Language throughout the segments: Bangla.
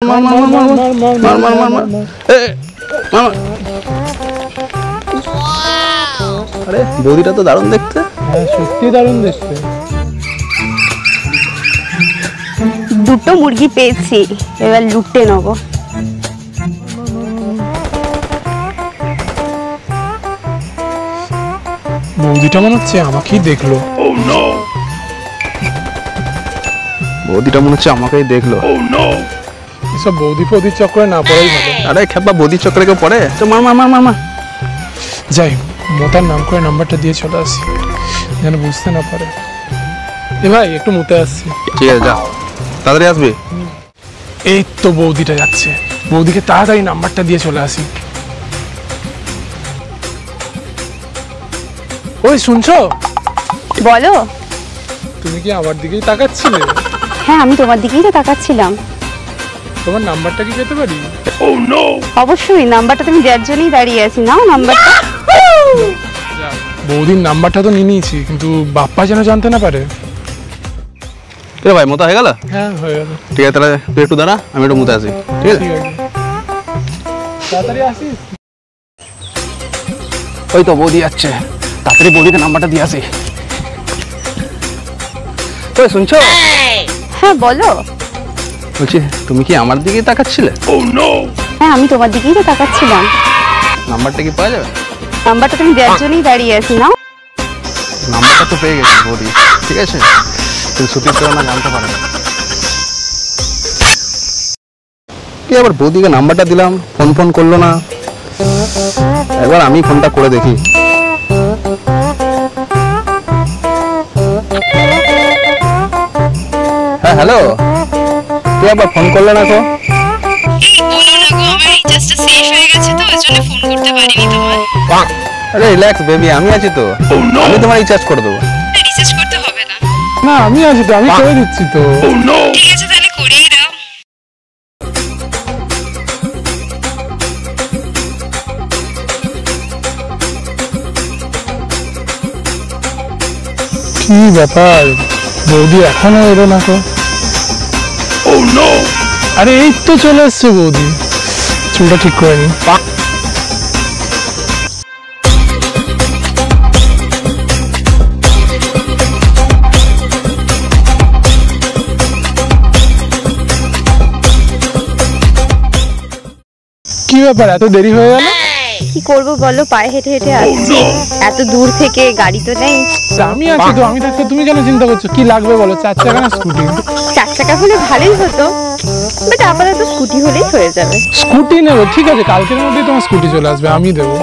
মার মার মার মার মার মার মার এ মার। আরে বৌদিটা তো দারুণ দেখতে। হ্যাঁ সত্যি দারুণ দেখতে। দুটো মুরগি পেয়েছি, এবার লুটে নেবো। বৌদিটা মনে হচ্ছে আমাকেই দেখলো। বৌদিটা মনে হচ্ছে আমাকেই দেখলো। এসব বৌদি ফৌদির চক্করে না পড়াই ভালো। আরে খেপা বৌদির চক্করে কেউ পড়ে? তো মার মার মার মার মার। যাই মোতার নাম করে নাম্বারটা দিয়ে চলে আসি, যেন বুঝতে না পারে। এ ভাই একটু মুতে আসছি। ঠিক আছে যা, তাড়াতাড়ি আসবি। এই তো বৌদিটা যাচ্ছে, বৌদিকে তাড়াতাড়ি নাম্বারটা দিয়ে চলে আসি। ওই শুনছো? বলো। তুমি কি আমার দিকেই তাকাচ্ছিলে? হ্যাঁ আমি তোমার দিকেই তো তাকাচ্ছিলাম। তোমার নাম্বারটা কি পেতে পারি? অবশ্যই, নাম্বারটা তুমি যার জন্যই দাঁড়িয়ে আছি, নাও নাম্বারটা। বৌদির নাম্বারটা তো নিয়ে নিয়েছি, কিন্তু বাপ্পা যেন জানতে না পারে। রে ভাই মতো হয়ে গেল? হ্যাঁ হয়ে গেল। ঠিক আছে তাহলে তুই একটু দাঁড়া, আমি একটু মুতে আসি। ঠিক আছে ঠিক আছে, তাড়াতাড়ি আসিস। ওই তো বৌদি যাচ্ছে, তাড়াতাড়ি বৌদিকে নাম্বারটা দিয়ে আসি। তো শুনছো? হ্যাঁ বলো। বলছি তুমি কি আমার দিকেই তাকাচ্ছিলে? হ্যাঁ আমি তোমার দিকেই তো তাকাচ্ছিলাম। নাম্বারটা কি পাওয়া যাবে? নাম্বারটা তুমি যার জন্যই দাঁড়িয়ে আছি, নাও। নাম্বারটা তো পেয়ে গেছি বৌদি, ঠিক আছে, কিন্তু সুচিত্রা না জানতে পারে না। কি আবার বৌদিকে নাম্বারটা দিলাম, ফোন ফোন করলো না। একবার আমি ফোনটা করে দেখি। হ্যাঁ হ্যালো, কি আবার ফোন করলে না তো? আরে রিল্যাক্স বেবি, আমি আছি তো, আমি তোমার রিচার্জ করে দেবো। না আমি আছি তো, আমি করে দিচ্ছি তো। ঠিক আছে তাহলে করেই দাও। কি ব্যাপার, বৌদি এখনো এলো না তো? আরে এই তো চলে এসছে বৌদি, চুলটা ঠিক করে নি। কি ব্যাপার এত দেরি হয়ে গেল? কি করবো বলো, পায়ে হেঁটে হেঁটে আসছি, এত দূর থেকে, গাড়ি তো নেই। আমি আছি তো, আমি থাকতে তুমি কেন চিন্তা করছো? কি লাগবে বলো, 4 চাকা না স্কুটি? 4 চাকা হলে ভালোই হতো, বাট আপাতত স্কুটি হলেই হয়ে যাবে। স্কুটি নেবো, ঠিক আছে, কালকের মধ্যেই তোমার স্কুটি চলে আসবে, আমি দেবো।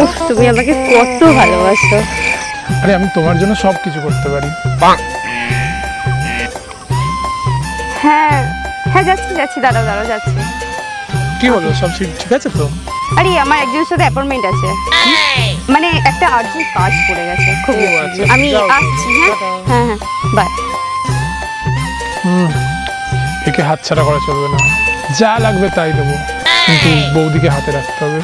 উফ, তুমি আমাকে কত ভালোবাসো। আরে আমি তোমার জন্য সব কিছু করতে পারি। হ্যাঁ হ্যাঁ যাচ্ছি যাচ্ছি, দাঁড়াও দাঁড়াও যাচ্ছি। কি বলো, সব ঠিক আছে তো? আরে আমার একজনের সাথে অ্যাপয়েন্টমেন্ট আছে, মানে একটা আর্জেন্ট কাজ পড়ে গেছে খুব। আচ্ছা, আমি আসছি। হ্যাঁ হ্যাঁ হ্যাঁ বাই। একে হাতছাড়া করা চলবে না, যা লাগবে তাই দেবো, কিন্তু বৌদিকে হাতে রাখতে হবে।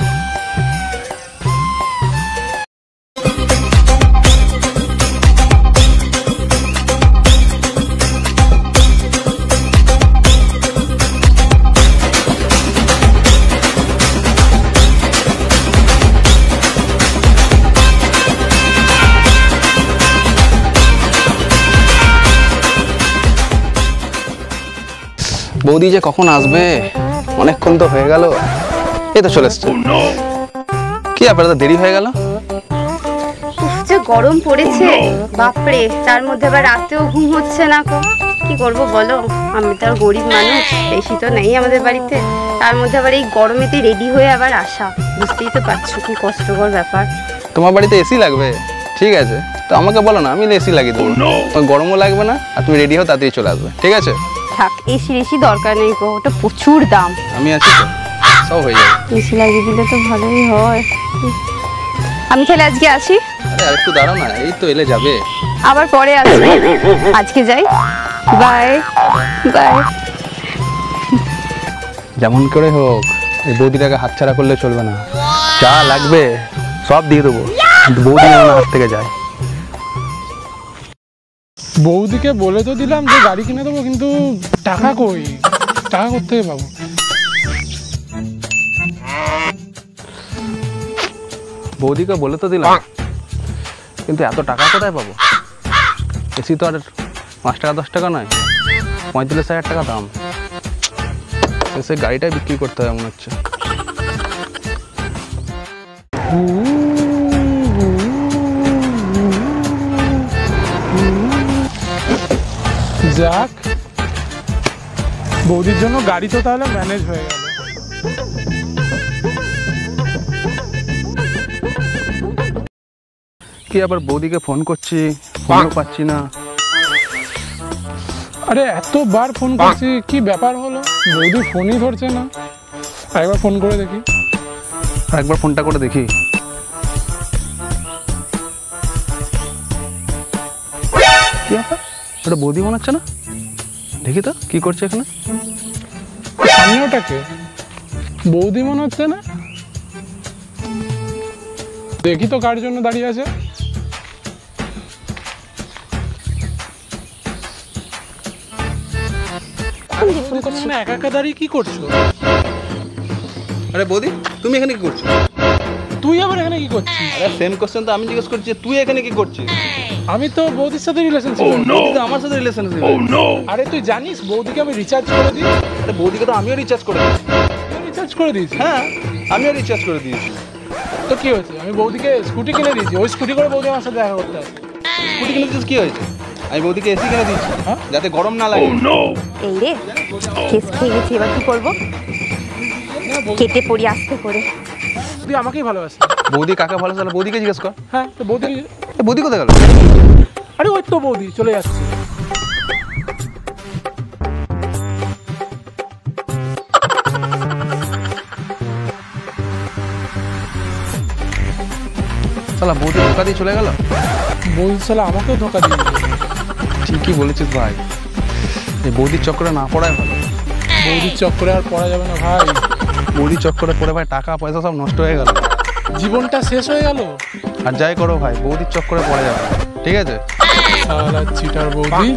বৌদি যে কখন আসবে, অনেকক্ষণ তো হয়ে গেল। এই তো চলে এসছে। কি আপনার তো দেরি হয়ে গেল? যে গরম পড়েছে বাপরে, তার মধ্যে আবার রাতেও ঘুম হচ্ছে না। কি করবো বলো, আমি তো আর গরিব মানুষ, বেশি তো নেই আমাদের বাড়িতে, তার মধ্যে আবার এই গরমেতে রেডি হয়ে আবার আসা, বুঝতেই তো পারছো কি কষ্টকর ব্যাপার। তোমার বাড়িতে এসি লাগবে, ঠিক আছে, তো আমাকে বলো না, আমি এসি লাগিয়ে দেবো। তোমার গরমও লাগবে না, আর তুমি রেডি হও, তাড়াতাড়ি চলে আসবে, ঠিক আছে? থাক, এসি দরকার নেই গো, ওটা প্রচুর দাম। আমি আছি তো, সব হয়ে যাবে। এসি লাগিয়ে দিলে তো ভালোই হয়। আমি তাহলে আজকে আসি। আরে আর একটু দাঁড়াও না, এই তো এলে যাবে। আবার পরে আসবো, আজকে যাই, বাই বাই। যেমন করে হোক এই বৌদিটাকে হাতছাড়া করলে চলবে না, যা লাগবে সব দিয়ে দেবো, কিন্তু বৌদি যেন হাত থেকে যায়। বৌদিকে বলে তো দিলাম যে গাড়ি কিনে দেবো, কিন্তু টাকা কই, টাকা কোথা থেকে পাবো? বৌদিকে বলে তো দিলাম, কিন্তু এত টাকা কোথায় পাবো? এসি তো আর 5 টাকা 10 টাকা নয়, 35,000 টাকা দাম। সে গাড়িটাই বিক্রি করতে হবে মনে হচ্ছে। যাক, বৌদির জন্য গাড়ি তো তাহলে ম্যানেজ হয়ে গেল। কি আবার বৌদিকে ফোন করছি, ফোনও পাচ্ছি না। আরে এতবার ফোন করছি, কি ব্যাপার হলো? বৌদি ফোনই ধরছে না। একবার ফোন করে দেখি। একবার ফোনটা করে দেখি। কি ব্যাপার, ওটা বৌদি মনে হচ্ছে না? দেখি তো কি করছে এখানে। সামনেটাকে বৌদি মনে হচ্ছে না। দেখি তো কার জন্য দাঁড়িয়ে আছে। মানে একা একা দাঁড়িয়ে কি করছো? আরে বৌদি, তুমি এখানে কি করছো? তুই আবার এখানে কি করছিস? আরে সেম কোশ্চেন তো আমি জিজ্ঞেস করছি, তুই এখানে কি করছিস? আমি তো বৌদির সাথে রিলেশনশিপ। বৌদি তো আমার সাথে রিলেশনশিপ। আরে তুই জানিস বৌদিকে আমি রিচার্জ করে দিই। আরে বৌদিকে তো আমিও রিচার্জ করে দিয়েছি। রিচার্জ করে দিয়েছি? হ্যাঁ, আমিও রিচার্জ করে দিয়েছি। তো কি হয়েছে? আমি বৌদিকে স্কুটি কিনে দিয়েছি, ওই স্কুটি করে বৌদি আমার সাথে দেখা করতে আসে। স্কুটি কিনে দিয়েছিস, কি হয়েছে? আমি বৌদিকে এসি কিনে দিয়েছি, হ্যাঁ? যাতে গরম না লাগে। এই রে, কেস খেয়ে গেছি, এবার কি করবো? কেটে পড়ি আস্তে করে। তুই আমাকেই ভালোবাসি। বৌদি কাকে ভালো, তাহলে বৌদিকে জিজ্ঞেস কর। হ্যাঁ, তো বৌদি। এ, বৌদি কোথায় গেল? আরে ওই তো বৌদি চলে যাচ্ছে। শালা বৌদি ধোকা দিয়ে চলে গেল। বৌদি শালা আমাকেও ধোকা দিয়ে দিল। ঠিকই বলেছিস ভাই, এই বৌদির চক্করে না পড়াই ভালো। বৌদির চক্করে আর পড়া যাবে না ভাই। বৌদির চক্করে পড়ে ভাই টাকা পয়সা সব নষ্ট হয়ে গেল। জীবনটা শেষ হয়ে গেল। আর যাই করো ভাই, বৌদির চক্করে পড়ে যাবে, ঠিক আছে? শালা চিটার বৌদি।